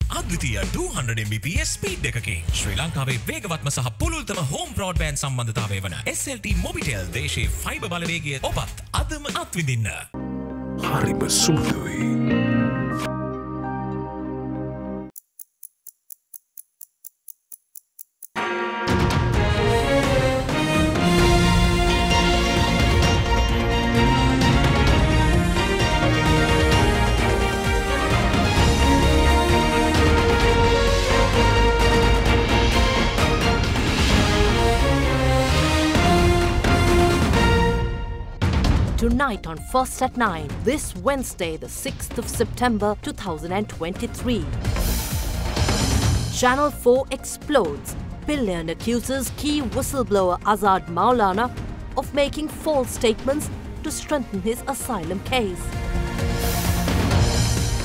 අද්විතීය 200 Mbps speed එකකින් ශ්‍රී ලංකාවේ වේගවත්ම සහ පුළුල්තම හෝම් බ්‍රෝඩ්බෑන්ඩ් සම්බන්ධතාවය වන SLT මොබිටෙල් දේශීය ෆයිබර් බලවේගය ඔබත් අදම අත්විඳින්න. හරිම සුළුයි. Tonight on First at 9, this Wednesday, the 6th of September 2023. Channel 4 explodes. Pillion accuses key whistleblower Azad Maulana of making false statements to strengthen his asylum case.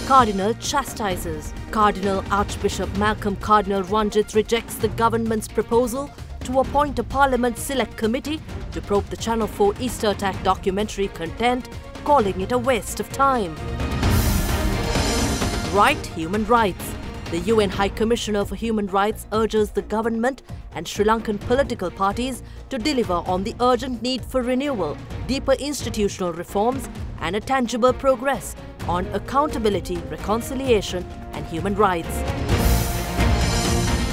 Cardinal chastises. Cardinal Archbishop Malcolm Cardinal Ranjit rejects the government's proposal to appoint a Parliament Select Committee to probe the Channel 4 Easter attack documentary content, calling it a waste of time. Right human rights. The UN High Commissioner for Human Rights urges the government and Sri Lankan political parties to deliver on the urgent need for renewal, deeper institutional reforms and a tangible progress on accountability, reconciliation and human rights.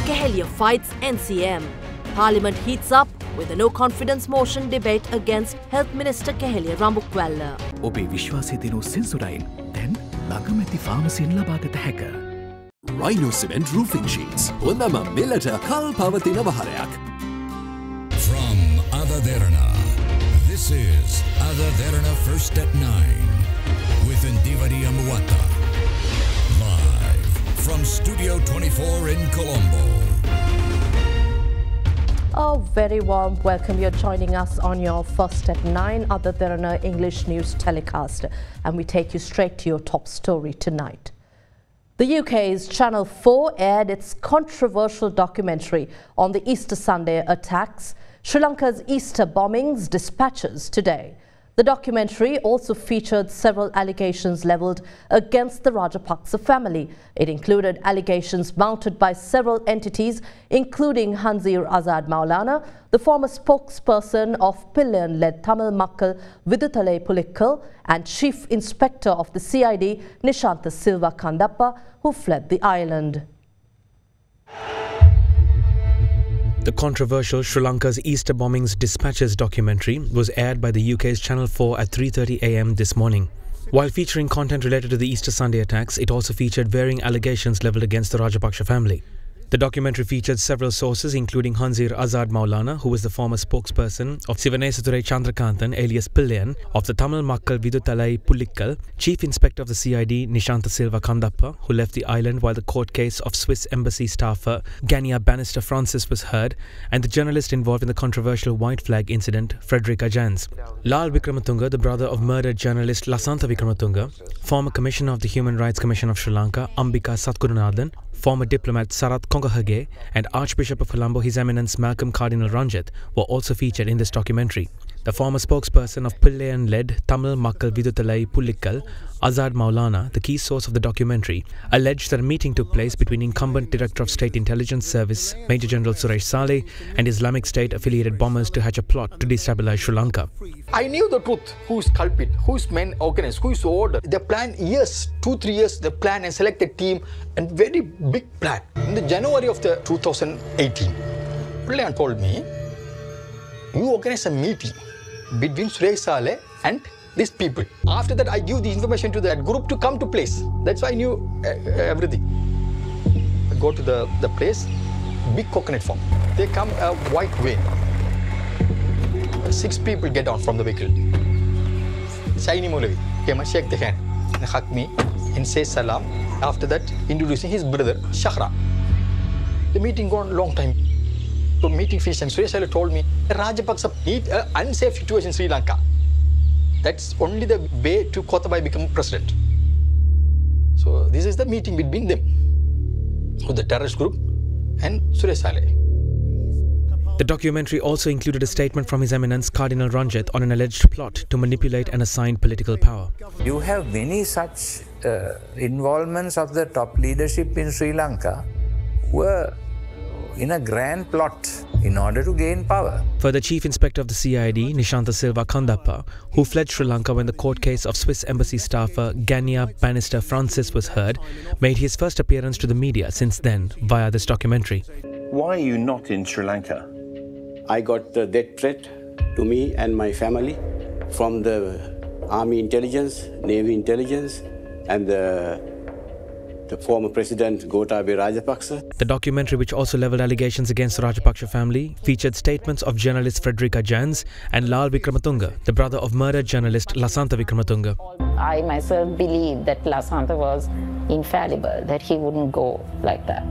Kehelia fights NCM. Parliament heats up with a no-confidence motion debate against Health Minister Kehelia Rambukwella. ඔබේ විශ්වාසය දිනු සෙන්සුරයින් දැන් ළඟමැති ෆාමසියෙන් ලබාගත හැක. Rhino Cement Roofing Sheets. හොඳම මෙලට කල් පවතින වහරයක්. From AdaDerana, this is AdaDerana First at 9 with Ndivari Amuata. Live from Studio 24 in Colombo. A very warm welcome. You're joining us on your First at 9 AdaDerana English news telecast, and we take you straight to your top story tonight. The UK's Channel 4 aired its controversial documentary on the Easter Sunday attacks, Sri Lanka's Easter bombings, dispatches today. The documentary also featured several allegations levelled against the Rajapaksa family. It included allegations mounted by several entities, including Hanzir Azad Maulana, the former spokesperson of Pillion-led Tamil Makkal Viduthalai Pulikkal, and Chief Inspector of the CID Nishantha Silva Kandappa, who fled the island. The controversial Sri Lanka's Easter bombings dispatches documentary was aired by the UK's Channel 4 at 3:30 AM this morning. While featuring content related to the Easter Sunday attacks, it also featured varying allegations levelled against the Rajapaksa family. The documentary featured several sources, including Hanzir Azad Maulana, who was the former spokesperson of Sivanesathurei Chandrakanthan, alias Pillian, of the Tamil Makkal Viduthalai Pulikkal, Chief Inspector of the CID Nishantha Silva Kandappa, who left the island while the court case of Swiss Embassy staffer Gania Bannister Francis was heard, and the journalist involved in the controversial White Flag incident, Frederica Jans. Lal Vikramatunga, the brother of murdered journalist Lasantha Vikramatunga, former Commissioner of the Human Rights Commission of Sri Lanka, Ambika Satgurunathan, former diplomat Sarath Kongahage, and Archbishop of Colombo His Eminence Malcolm Cardinal Ranjit were also featured in this documentary. The former spokesperson of Pillian-led Tamil Makkal Viduthalai Pulikkal, Azad Maulana, the key source of the documentary, alleged that a meeting took place between incumbent Director of State Intelligence Service Major General Suresh Saleh and Islamic State-affiliated bombers to hatch a plot to destabilize Sri Lanka. I knew the truth. Who's culprit? Who's men organized? Who's ordered? They plan years, 2-3 years. They plan and select a team, and very big plan. In the January of the 2018, Pillian told me, "You organize a meeting between Suresh Saleh and these people." After that, I give the information to that group to come to place. That's why I knew everything. I go to the place, big coconut farm. They come a white van. 6 people get down from the vehicle. Shiny Mulavi came and shake the hand and hug me and say salam. After that, introducing his brother, Shahra. The meeting gone long time. So meeting finished and Suresh Saleh told me, Rajapaksa need an unsafe situation in Sri Lanka. That's only the way to Kotabai become president. So this is the meeting between them, with the terrorist group and Suresh Saleh. The documentary also included a statement from His Eminence Cardinal Ranjit on an alleged plot to manipulate and assign political power. You have many such involvements of the top leadership in Sri Lanka were in a grand plot in order to gain power. Further, Chief Inspector of the CID, Nishantha Silva Kandappa, who fled Sri Lanka when the court case of Swiss Embassy staffer Gania Bannister Francis was heard, made his first appearance to the media since then via this documentary. Why are you not in Sri Lanka? I got the death threat to me and my family from the Army intelligence, Navy intelligence, and the former President Gotabaya Rajapaksa. The documentary, which also levelled allegations against the Rajapaksa family, featured statements of journalist Frederica Jans and Lal Vikramatunga, the brother of murdered journalist Lasantha Vikramatunga. I myself believe that Lasantha was infallible, that he wouldn't go like that.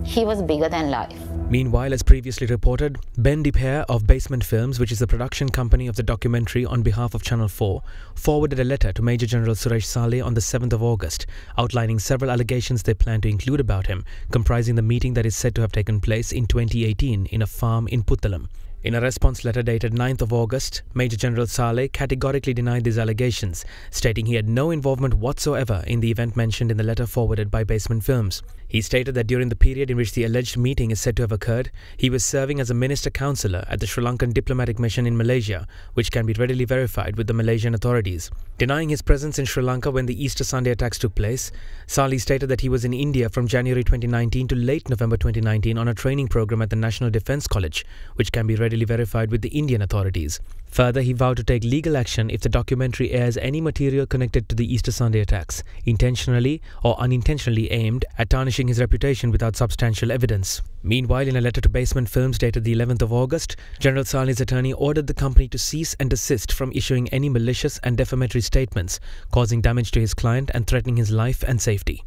He was bigger than life. Meanwhile, as previously reported, Ben Dipher of Basement Films, which is the production company of the documentary on behalf of Channel 4, forwarded a letter to Major General Suresh Saleh on the 7th of August, outlining several allegations they plan to include about him, comprising the meeting that is said to have taken place in 2018 in a farm in Puttalam. In a response letter dated 9th of August, Major General Saleh categorically denied these allegations, stating he had no involvement whatsoever in the event mentioned in the letter forwarded by Basement Films. He stated that during the period in which the alleged meeting is said to have occurred, he was serving as a minister counsellor at the Sri Lankan diplomatic mission in Malaysia, which can be readily verified with the Malaysian authorities. Denying his presence in Sri Lanka when the Easter Sunday attacks took place, Saleh stated that he was in India from January 2019 to late November 2019 on a training program at the National Defence College, which can be readily verified with the Indian authorities. Further, he vowed to take legal action if the documentary airs any material connected to the Easter Sunday attacks, intentionally or unintentionally aimed at tarnishing his reputation without substantial evidence. Meanwhile, in a letter to Basement Films dated the 11th of August, General Saleh's attorney ordered the company to cease and desist from issuing any malicious and defamatory statements, causing damage to his client and threatening his life and safety.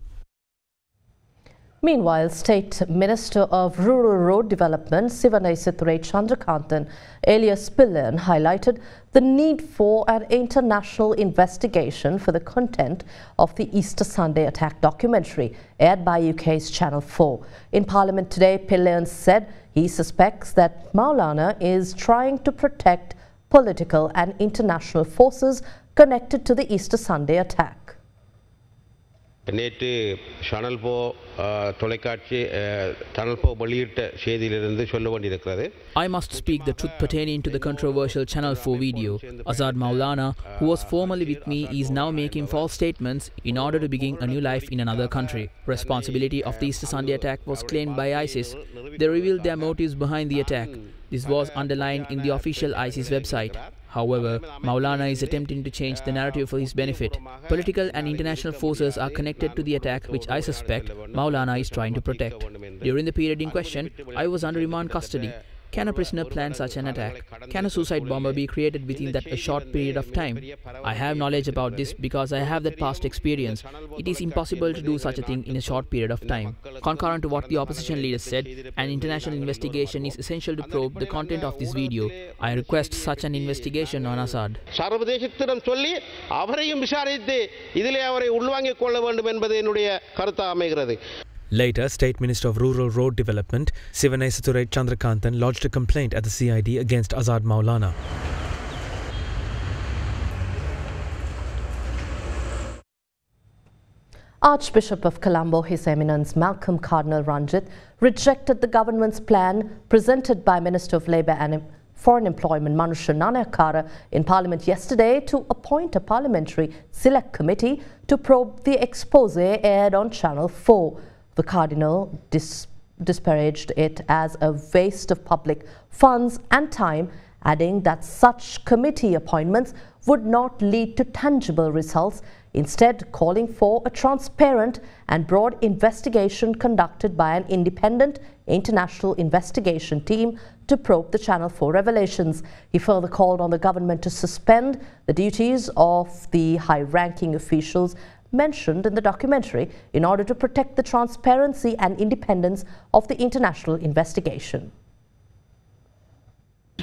Meanwhile, State Minister of Rural Road Development Sivanaisathurey Chandrakanthan alias Pillan highlighted the need for an international investigation for the content of the Easter Sunday attack documentary aired by UK's Channel 4. In Parliament today, Pillan said he suspects that Maulana is trying to protect political and international forces connected to the Easter Sunday attack. நேற்று channel 4 தொலைக்காட்சி channel 4 வெளியிட்ட செய்தியிலிருந்து சொல்ல வேண்டியிருக்கிறது. I must speak the truth pertaining to the controversial Channel 4 video. Azad Maulana, who was formerly with me, is now making false statements in order to begin a new life in another country. Responsibility of the Easter Sunday attack was claimed by ISIS. They revealed their motives behind the attack. This was underlined in the official ISIS website. However, Maulana is attempting to change the narrative for his benefit. Political and international forces are connected to the attack, which I suspect Maulana is trying to protect. During the period in question, I was under remand custody. Can a prisoner plan such an attack? Can a suicide bomber be created within that a short period of time? I have knowledge about this because I have that past experience. It is impossible to do such a thing in a short period of time. Concurrent to what the opposition leaders said, an international investigation is essential to probe the content of this video. I request such an investigation on Assad. சர்வதேசத்திடம் சொல்லி அவரையும் விசாரித்து இதிலே அவரை உள்வாங்கிக் கொள்ள வேண்டும் என்பது என்னுடைய கருத்தாக அமைகிறது. Later, State Minister of Rural Road Development Sivanaisathurey Chandrakanthan lodged a complaint at the CID against Azad Maulana. Archbishop of Colombo, His Eminence Malcolm Cardinal Ranjit, rejected the government's plan presented by Minister of Labour and Foreign Employment Manusha Nanayakara in Parliament yesterday to appoint a parliamentary select committee to probe the expose aired on Channel 4. The Cardinal disparaged it as a waste of public funds and time, adding that such committee appointments would not lead to tangible results, instead calling for a transparent and broad investigation conducted by an independent international investigation team to probe the Channel 4 revelations. He further called on the government to suspend the duties of the high-ranking officials mentioned in the documentary in order to protect the transparency and independence of the international investigation.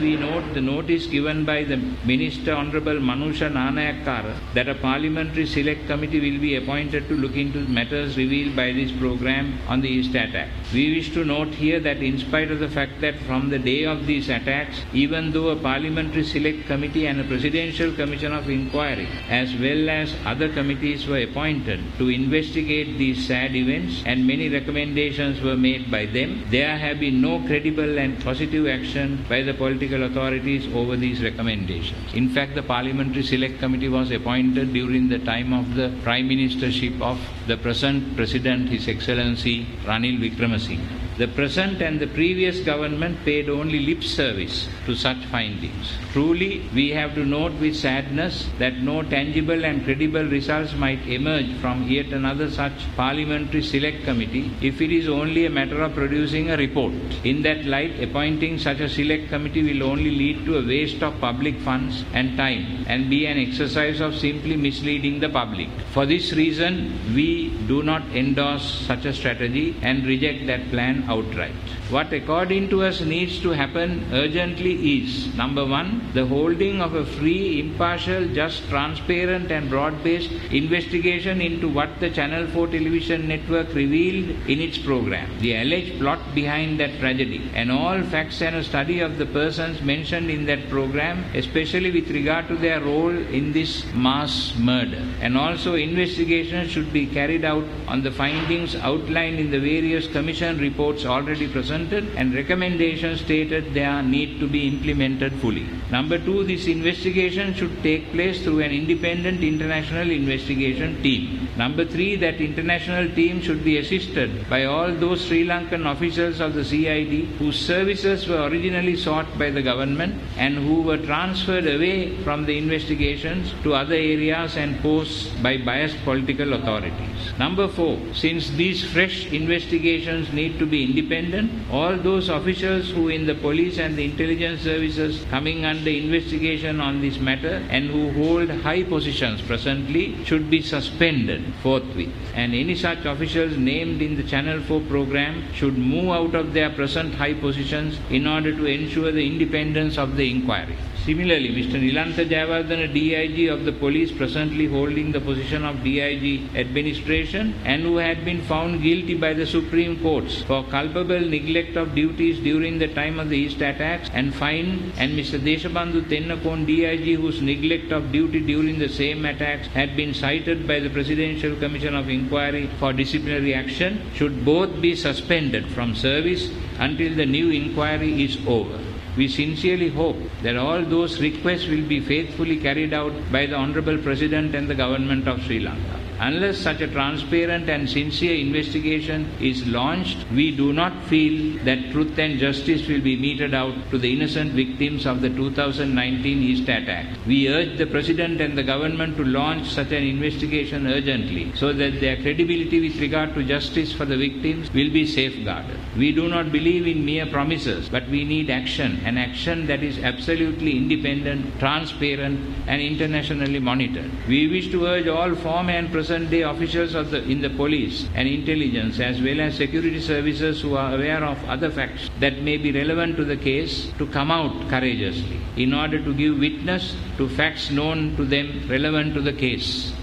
We note the notice given by the Minister Honourable Manusha Nanayakkara that a parliamentary select committee will be appointed to look into matters revealed by this program on the East attack. We wish to note here that in spite of the fact that from the day of these attacks, even though a parliamentary select committee and a presidential commission of inquiry as well as other committees were appointed to investigate these sad events and many recommendations were made by them, there have been no credible and positive action by the political authorities over these recommendations. In fact, the Parliamentary Select Committee was appointed during the time of the Prime Ministership of the present President, His Excellency Ranil Wickremesinghe. The present and the previous government paid only lip service to such findings. Truly, we have to note with sadness that no tangible and credible results might emerge from yet another such parliamentary select committee if it is only a matter of producing a report. In that light, appointing such a select committee will only lead to a waste of public funds and time and be an exercise of simply misleading the public. For this reason, we do not endorse such a strategy and reject that plan outright. What according to us needs to happen urgently is, number one, the holding of a free, impartial, just, transparent and broad-based investigation into what the Channel 4 television network revealed in its program, the alleged plot behind that tragedy, and all facts and a study of the persons mentioned in that program, especially with regard to their role in this mass murder. And also investigation should be carried out on the findings outlined in the various commission reports already presented and recommendations stated there need to be implemented fully. Number two, this investigation should take place through an independent international investigation team. Number three, that international team should be assisted by all those Sri Lankan officials of the CID whose services were originally sought by the government and who were transferred away from the investigations to other areas and posts by biased political authorities. Number four, since these fresh investigations need to be independent, all those officials who in the police and the intelligence services coming under investigation on this matter and who hold high positions presently should be suspended forthwith. And any such officials named in the Channel 4 program should move out of their present high positions in order to ensure the independence of the inquiry. Similarly, Mr. Nilantha Jayawardena, DIG of the police, presently holding the position of DIG administration and who had been found guilty by the Supreme Courts for culpable neglect of duties during the time of the East attacks and fined, and Mr. Deshabandhu Tennakon, DIG, whose neglect of duty during the same attacks had been cited by the Presidential Commission of Inquiry for disciplinary action, should both be suspended from service until the new inquiry is over. We sincerely hope that all those requests will be faithfully carried out by the Honourable President and the Government of Sri Lanka. Unless such a transparent and sincere investigation is launched, we do not feel that truth and justice will be meted out to the innocent victims of the 2019 East attack. We urge the President and the Government to launch such an investigation urgently so that their credibility with regard to justice for the victims will be safeguarded. We do not believe in mere promises, but we need action, an action that is absolutely independent, transparent and internationally monitored. We wish to urge all former and present-day officials in the police and intelligence as well as security services who are aware of other facts that may be relevant to the case to come out courageously in order to give witness to facts known to them relevant to the case.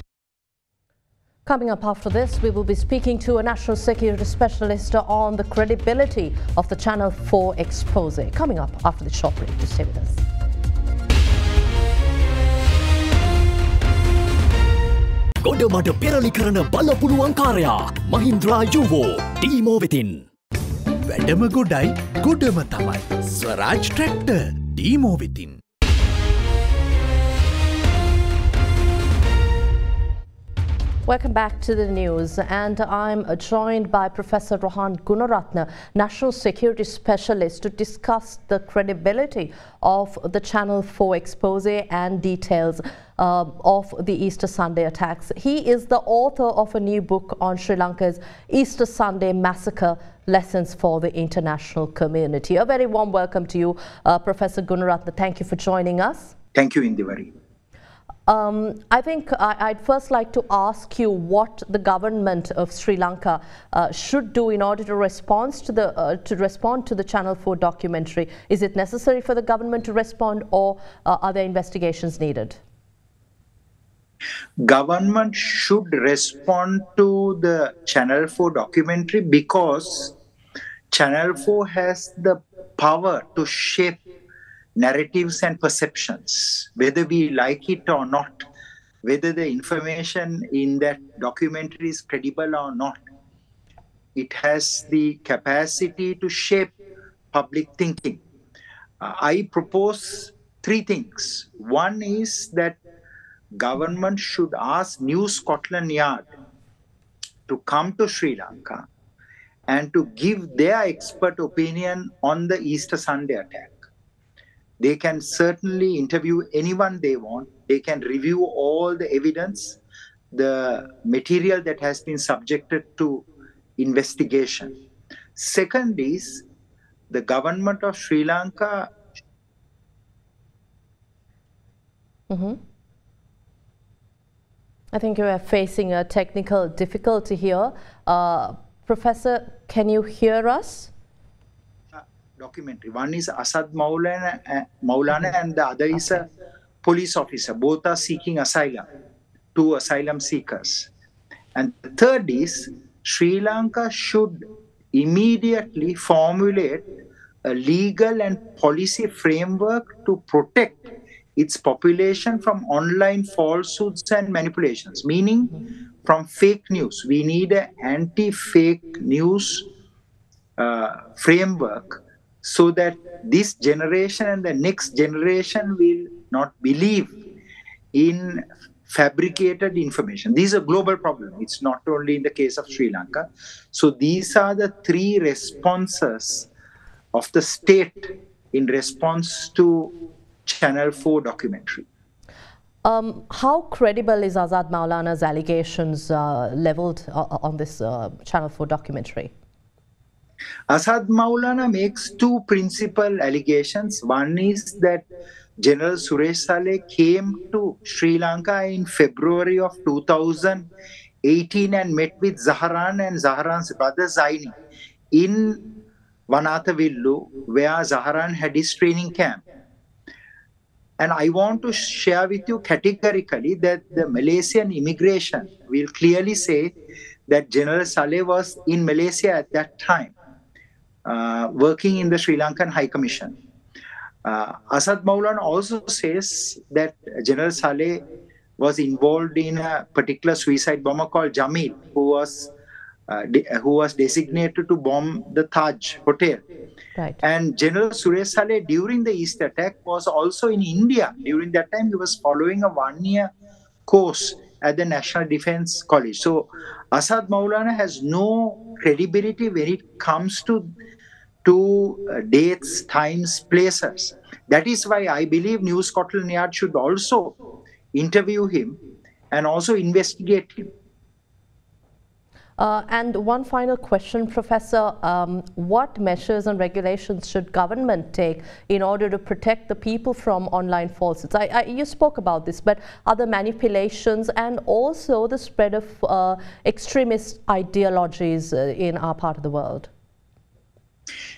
Coming up after this, we will be speaking to a national security specialist on the credibility of the Channel 4 expose. Coming up after the short break. To stay with us. ගොඩමඩ පෙරලි කරන බලපුළුවන් කාරයා මහින්ද්‍රා යුවෝ ටීමෝ වෙතින් වැඩම ගොඩයි ගොඩම තමයි ස්වරාජ් tractor ටීමෝ වෙතින්. Welcome back to the news, and I'm joined by Professor Rohan Gunaratne, National Security Specialist, to discuss the credibility of the Channel 4 expose and details of the Easter Sunday attacks. He is the author of a new book on Sri Lanka's Easter Sunday massacre, Lessons for the International Community. A very warm welcome to you, Professor Gunaratne. Thank you for joining us. Thank you, Indivari. I think I'd first like to ask you what the government of Sri Lanka should do in order to respond to the Channel 4 documentary. Is it necessary for the government to respond, or are there investigations needed? Government should respond to the Channel 4 documentary because Channel 4 has the power to shape narratives and perceptions, whether we like it or not, whether the information in that documentary is credible or not. It has the capacity to shape public thinking. I propose three things. One is that government should ask New Scotland Yard to come to Sri Lanka and to give their expert opinion on the Easter Sunday attack. They can certainly interview anyone they want. They can review all the evidence, the material that has been subjected to investigation. Second is the government of Sri Lanka. I think you are facing a technical difficulty here. Professor, can you hear us? Documentary. One is Asad Maulana and the other is a police officer. Both are seeking asylum, two asylum seekers. And the third is Sri Lanka should immediately formulate a legal and policy framework to protect its population from online falsehoods and manipulations, meaning from fake news. We need an anti-fake news framework so that this generation and the next generation will not believe in fabricated information. This is a global problem. It's not only in the case of Sri Lanka. So these are the three responses of the state in response to Channel 4 documentary. How credible is Azad Maulana's allegations leveled on this Channel 4 documentary? Asad Maulana makes two principal allegations. One is that General Suresh Saleh came to Sri Lanka in February of 2018 and met with Zaharan and Zaharan's brother Zaini in Vanathavillu, where Zaharan had his training camp. And I want to share with you categorically that the Malaysian immigration will clearly say that General Saleh was in Malaysia at that time, working in the Sri Lankan High Commission. Asad Maulana also says that General Saleh was involved in a particular suicide bomber called Jamil, who was designated to bomb the Taj Hotel. Right. And General Suresh Saleh, during the East attack, was also in India. During that time, he was following a one-year course at the National Defense College. So Asad Maulana has no credibility when it comes to dates, times, places. That is why I believe New Scotland Yard should also interview him and also investigate him. And one final question, Professor. What measures and regulations should government take in order to protect the people from online falsehoods? You spoke about this, but other manipulations and also the spread of extremist ideologies in our part of the world?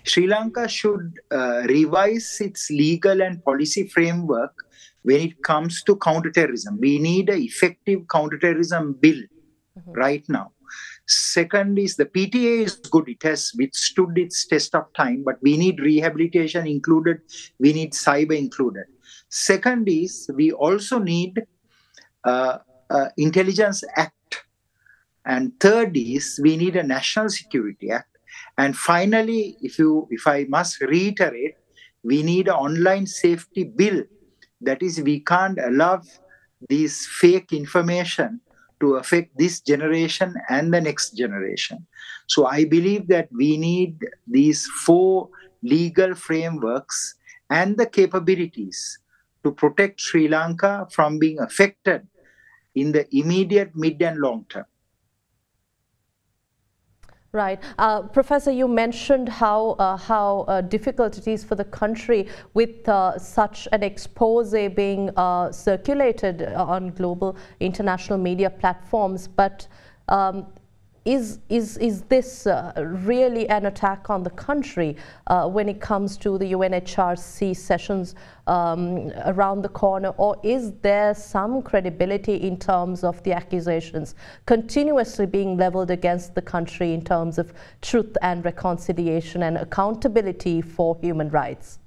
Sri Lanka should revise its legal and policy framework when it comes to counterterrorism. We need an effective counterterrorism bill right now. Second is the PTA is good. It has withstood its test of time, but we need rehabilitation included. We need cyber included. Second is we also need Intelligence Act. And third is we need a National Security Act. And finally, if I must reiterate, we need an online safety bill. That is, we can't allow this fake information to affect this generation and the next generation. So I believe that we need these four legal frameworks and the capabilities to protect Sri Lanka from being affected in the immediate, mid and long term. Right. Professor, you mentioned how difficult it is for the country with such an expose being circulated on global international media platforms. But is this really an attack on the country when it comes to the UNHRC sessions around the corner, or is there some credibility in terms of the accusations continuously being leveled against the country in terms of truth and reconciliation and accountability for human rights?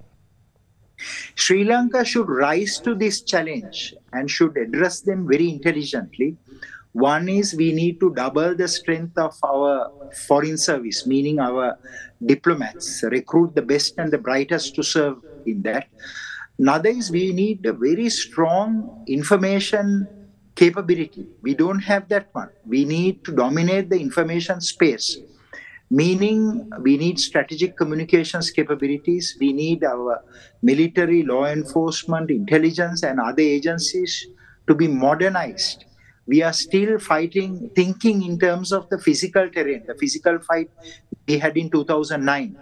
Sri Lanka should rise to this challenge and should address them very intelligently. One is we need to double the strength of our foreign service, meaning our diplomats, recruit the best and the brightest to serve in that. Another is we need a very strong information capability. We don't have that one. We need to dominate the information space, meaning we need strategic communications capabilities. We need our military, law enforcement, intelligence, and other agencies to be modernized. We are still thinking in terms of the physical terrain, the physical fight we had in 2009.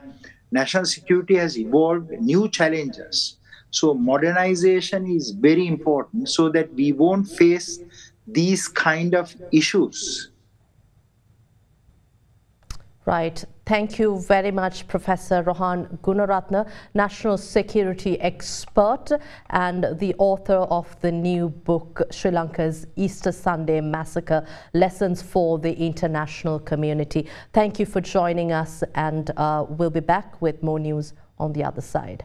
National security has evolved new challenges. So modernization is very important so that we won't face these kind of issues. Right. Thank you very much, Professor Rohan Gunaratne, national security expert and the author of the new book, Sri Lanka's Easter Sunday Massacre, Lessons for the International Community. Thank you for joining us, and we'll be back with more news on the other side.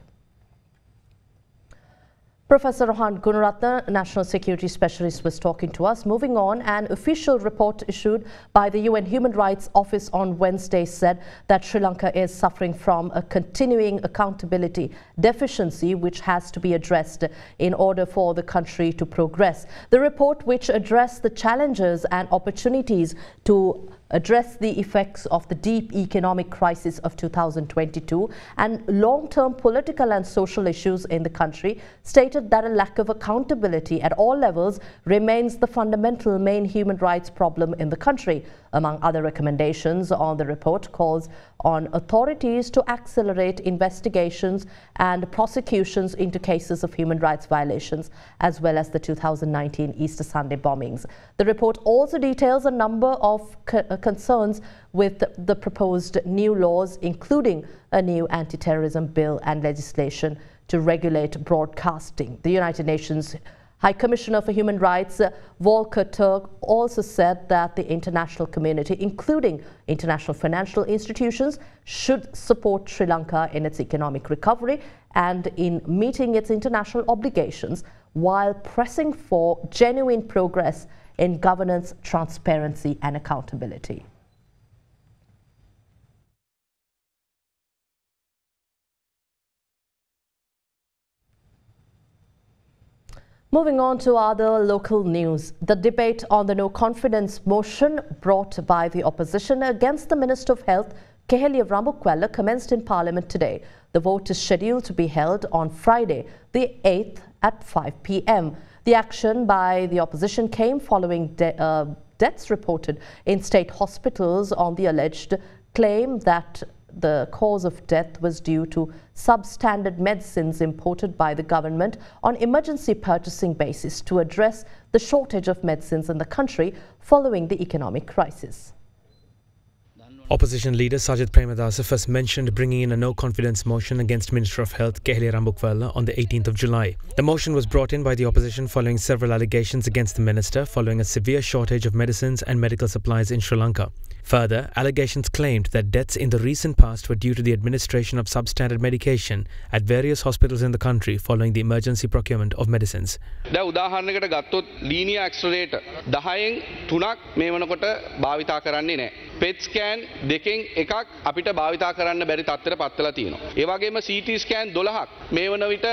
Professor Rohan Gunaratne, National Security Specialist, was talking to us. Moving on, an official report issued by the UN Human Rights Office on Wednesday said that Sri Lanka is suffering from a continuing accountability deficiency which has to be addressed in order for the country to progress. The report, which addressed the challenges and opportunities to address the effects of the deep economic crisis of 2022 and long-term political and social issues in the country, stated that a lack of accountability at all levels remains the fundamental main human rights problem in the country. Among other recommendations on the report, calls on authorities to accelerate investigations and prosecutions into cases of human rights violations, as well as the 2019 Easter Sunday bombings. The report also details a number of concerns with the proposed new laws, including a new anti-terrorism bill and legislation to regulate broadcasting. The United Nations High Commissioner for Human Rights, Volker Turk, also said that the international community, including international financial institutions, should support Sri Lanka in its economic recovery and in meeting its international obligations, while pressing for genuine progress in governance, transparency and accountability. Moving on to other local news, the debate on the no-confidence motion brought by the opposition against the Minister of Health, Keheliya Rambukwella, commenced in Parliament today. The vote is scheduled to be held on Friday, the 8th at 5 p.m. The action by the opposition came following deaths reported in state hospitals on the alleged claim that the cause of death was due to substandard medicines imported by the government on emergency purchasing basis to address the shortage of medicines in the country following the economic crisis. Opposition leader Sajith Premadasa first mentioned bringing in a no-confidence motion against Minister of Health Keheliya Rambukwella on the 18th of July. The motion was brought in by the opposition following several allegations against the minister following a severe shortage of medicines and medical supplies in Sri Lanka. Further, allegations claimed that deaths in the recent past were due to the administration of substandard medication at various hospitals in the country following the emergency procurement of medicines. දැන් උදාහරණයකට ගත්තොත් ලීනියා accelerator 10න් 3ක් මේ වෙනකොට භාවිතා කරන්නේ නැහැ. PET scan දෙකෙන් එකක් අපිට භාවිතා කරන්න බැරි තත්ත්වයට පත් වෙලා තියෙනවා. ඒ වගේම CT scan 12ක් මේ වන විට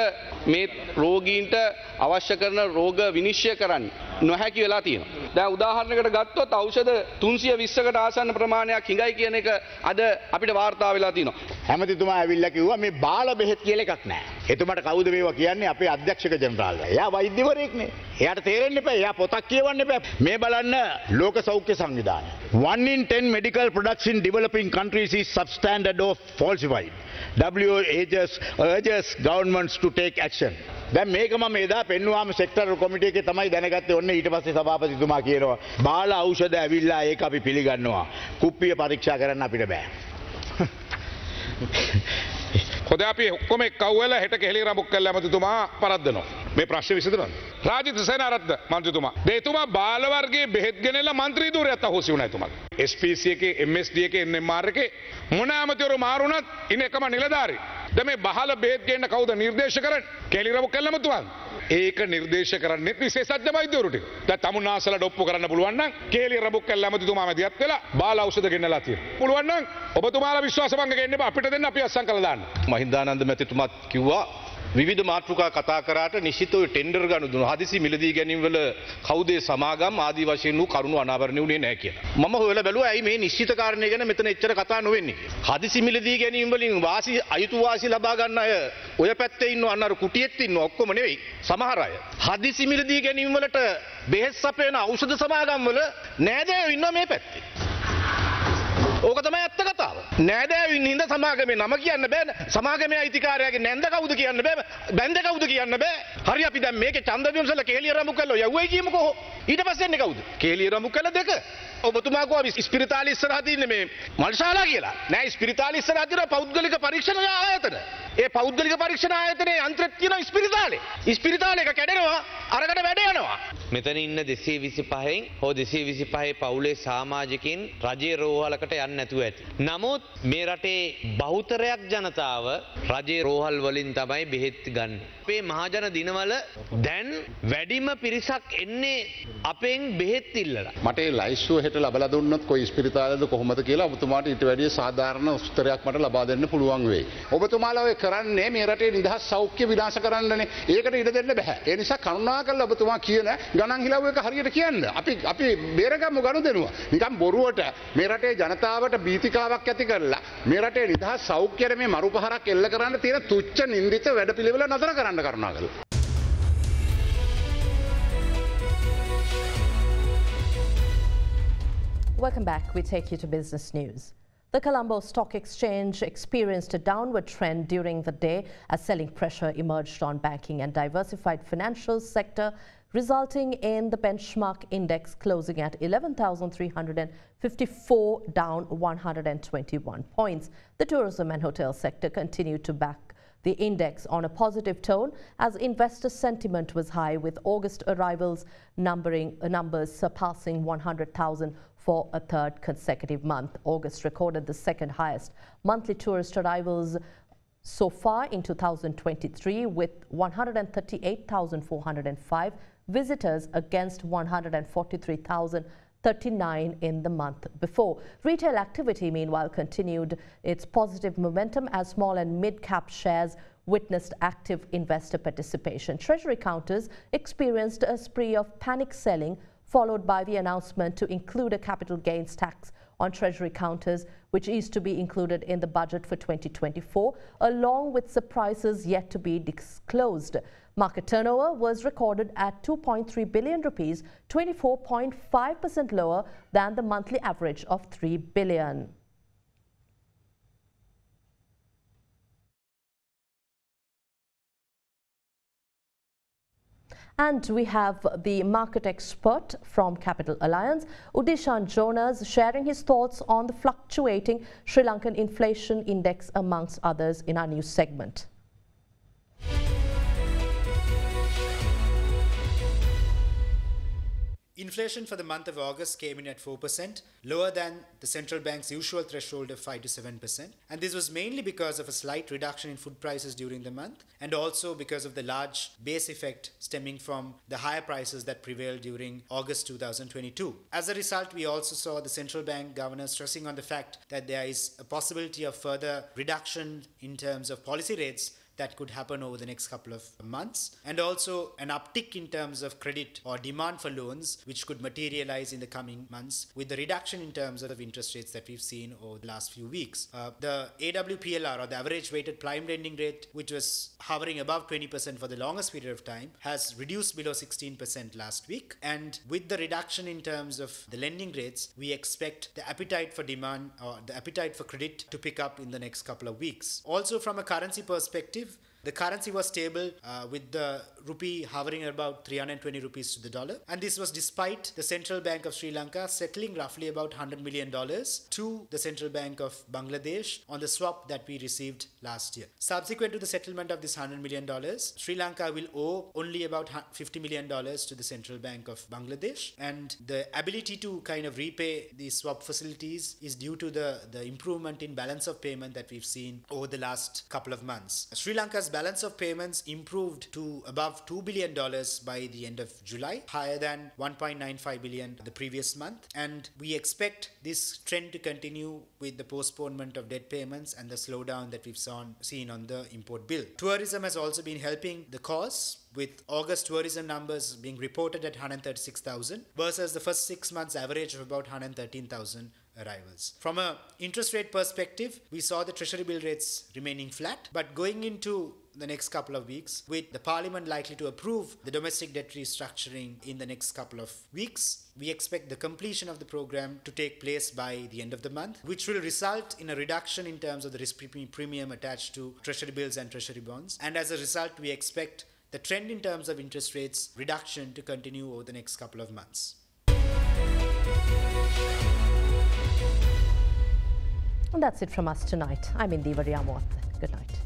මේ රෝගීන්ට අවශ්‍ය කරන රෝග විනිශ්චය කරන්න නොහැකි වෙලා තියෙනවා. දැන් උදාහරණයකට ගත්තොත් ඖෂධ 320කට ආසන්න ප්‍රමාණයක් හිඟයි කියන එක අද අපිට වාර්තා වෙලා තියෙනවා. හැමතිතුමා ඇවිල්ලා කිව්වා මේ බාල බෙහෙත් කියලා එකක් නැහැ. එතුමාට කවුද මේවා කියන්නේ? අපේ අධ්‍යක්ෂක ජනරාල්. එයා වෛද්‍යවරයෙක්නේ. එයාට තේරෙන්න එපා. එයා පොතක් කියවන්න එපා. මේ බලන්න ලෝක සෞඛ්‍ය සංවිධානය. 1 in 10 medical products in developing countries is substandard or falsified. WHO urges governments to take action. දැන් මේක මම එදා පෙන්නුවාම සෙක්ටරල් කොමිටි එකේ තමයි දැනගත්තේ. ඔන්න ඊට පස්සේ සභාපතිතුමා කියනවා බාල ඖෂධ ඇවිල්ලා ඒක අපි පිළිගන්නවා. කුප්පිය පරීක්ෂා කරන්න අපිට බෑ. කොද අපි ඔක්කොම එක්කවුවලා හෙට කෙහෙලි රඹුක් කළා මතුතුමා පරද්දනවා. මේ ප්‍රශ්නේ විසඳනවා. රාජිත සේනාරත්න මන්ත්‍රීතුමා. දෙතුමා බාල වර්ගයේ බෙහෙත් ගෙනලා මන්ත්‍රී ධූරයත් අහෝසි වුණා එතුමාට. SPC එකේ MSD එකේ NMR එකේ මොන ඇමතිවරු මාරුණත් ඉන්න එකම නිලධාරී. දැන් මේ බහල බෙහෙත් ගේන්න කවුද නිර්දේශ කරන්නේ? කෙහෙලි රඹුක් කළා මතුතුමා. ඒක නිර්දේශ කරන්නේ විශේෂඥ වෛද්‍යවරු ටික. දැන් තමුන්නාසලට ඔප්පු කරන්න පුළුවන් නම් කෙහෙලි රඹුක් කළා මතුතුමා මැදිහත් වෙලා බාල ඖෂධ ගෙන්නලා තියෙනවා. පුළුවන් නම් ඔබතුමාලා විශ්වාස භංග ගෙන්න එපා අපිට දෙන්න අපි අස්සම් කළා දාන්න. මහින්දානන්ද මැතිතුමත් කිව්වා විවිධ මාතෘකා කතා කරාට නිශ්චිතව ටෙන්ඩර් ගන්න දුන්නා. හදිසි මිලදී ගැනීම වල කවුද සමාගම් ආදී වශයෙන් වූ කරුණු අනාවරණය වුණේ නැහැ කියලා. මම හොයලා බැලුවා ඇයි මේ නිශ්චිත කාරණේ ගැන මෙතන එච්චර කතා නොවෙන්නේ කියලා. හදිසි මිලදී ගැනීම වලින් වාසි අයුතු වාසි ලබා ගන්න අය ඔය පැත්තේ ඉන්නව අන්න අර කුටියෙත් ඉන්නව ඔක්කොම නෙවෙයි. සමහර අය හදිසි මිලදී ගැනීම වලට බෙහෙත් සපයන ඖෂධ සමාගම් වල නෑදෑයෝ ඉන්නවා මේ පැත්තේ. ඕක තමයි ඇත්ත කතාව. නෑදෑයෝ ඉන්න සමාගමේ නම කියන්න බෑ. සමාගමේ අයිතිකාරයාගේ නැන්ද කවුද කියන්න බෑ. බැන්ද කවුද කියන්න බෑ. හරි අපි දැන් මේකේ ඡන්ද විමසලා කේලිය රඹුක් කළා යවුවයි කියමුකෝ. ඊට පස්සේ එන්නේ කවුද? කේලිය රඹුක් කළා දෙක. ඔබතුමා කෝ ස්පිරිතාලේ ඉස්සරහා තින්නේ මේ මල්ශාලා කියලා. නෑ ස්පිරිතාලේ ඉස්සරහා තියෙන පෞද්ගලික පරීක්ෂණ ආයතන. ඒ පෞද්ගලික පරීක්ෂණ ආයතනයේ යන්ත්‍රයක් තියෙනවා ස්පිරිතාලේ. ස්පිරිතාලේ එක කැඩෙනවා අරකට වැඩ යනවා. මෙතන ඉන්න 225න් හෝ 225 පවුලේ සමාජිකින් රජයේ රෝහලකට යන්නේ නැතුව ඇති. නමුත් මේ රටේ බහුතරයක් ජනතාව රජයේ රෝහල් වලින් තමයි බෙහෙත් ගන්න. අපේ මහජන දිනවල දැන් වැඩිම පිරිසක් එන්නේ අපෙන් බෙහෙත් ඉල්ලලා. මට ඒ ලයිස්තුව හෙට ලබලා දුන්නොත් කොයි ස්පිරිතාලේද කොහොමද කියලා ඔබතුමාට ඊට වැඩිය සාධාරණ උත්තරයක් මට ලබා දෙන්න පුළුවන් වෙයි. ඔබතුමාලා ඔය කරන්නේ මේ රටේ නිදහස් සෞඛ්‍ය විනාශ කරන්නනේ. ඒකට ඉඩ දෙන්න බෑ. ඒ නිසා කරුණාකරලා ඔබතුමා කියන ගණන් හිලව් එක හරියට කියන්න. අපි බේරගමු ගනුදෙනුව. නිකන් බොරුවට මේ රටේ ජනතාවට බීතිකාවක් ඇති කරලා මේ රටේ නිදහස් සෞඛ්‍යයට මේ මරුපහරක් එල්ල කරන්න තියෙන තුච්ච නින්දිත වැඩපිළිවෙල නතර කරන්න කරුණාකරලා. Welcome back. We take you to business news. The Colombo Stock Exchange experienced a downward trend during the day as selling pressure emerged on banking and diversified financial sector, resulting in the benchmark index closing at 11,354, down 121 points. The tourism and hotel sector continued to back the index on a positive tone as investor sentiment was high, with August arrivals numbers surpassing 100,000 for a third consecutive month. August recorded the second highest monthly tourist arrivals so far in 2023, with 138,405 visitors against 143,039 in the month before. Retail activity, meanwhile, continued its positive momentum as small and mid-cap shares witnessed active investor participation. Treasury counters experienced a spree of panic selling, followed by the announcement to include a capital gains tax on treasury counters, which is to be included in the budget for 2024, along with surprises yet to be disclosed. Market turnover was recorded at 2.3 billion rupees, 24.5% lower than the monthly average of 3 billion. And we have the market expert from Capital Alliance, Udishan Jonas, sharing his thoughts on the fluctuating Sri Lankan inflation index, amongst others, in our news segment. Inflation for the month of August came in at 4%, lower than the central bank's usual threshold of 5 to 7%. And this was mainly because of a slight reduction in food prices during the month, and also because of the large base effect stemming from the higher prices that prevailed during August 2022. As a result, we also saw the central bank governor stressing on the fact that there is a possibility of further reduction in terms of policy rates that could happen over the next couple of months, and also an uptick in terms of credit or demand for loans, which could materialize in the coming months with the reduction in terms of interest rates that we've seen over the last few weeks. The AWPLR, or the average weighted prime lending rate, which was hovering above 20% for the longest period of time, has reduced below 16% last week. And with the reduction in terms of the lending rates, we expect the appetite for demand or the appetite for credit to pick up in the next couple of weeks. Also, from a currency perspective, the currency was stable with the rupee hovering at about 320 rupees to the dollar. And this was despite the Central Bank of Sri Lanka settling roughly about $100 million to the Central Bank of Bangladesh on the swap that we received last year. Subsequent to the settlement of this $100 million, Sri Lanka will owe only about $50 million to the Central Bank of Bangladesh. And the ability to kind of repay these swap facilities is due to the improvement in balance of payment that we've seen over the last couple of months. Sri Lanka's balance of payments improved to above $2 billion by the end of July, higher than $1.95 billion the previous month. And we expect this trend to continue with the postponement of debt payments and the slowdown that we've seen on the import bill. Tourism has also been helping the cause, with August tourism numbers being reported at 136,000 versus the first 6 months average of about 113,000 arrivals. From an interest rate perspective, we saw the treasury bill rates remaining flat, but going into the next couple of weeks, with the Parliament likely to approve the domestic debt restructuring in the next couple of weeks, we expect the completion of the program to take place by the end of the month, which will result in a reduction in terms of the risk premium attached to treasury bills and treasury bonds. And as a result, we expect the trend in terms of interest rates reduction to continue over the next couple of months. And that's it from us tonight. I'm Indivariyamuwatta. Good night.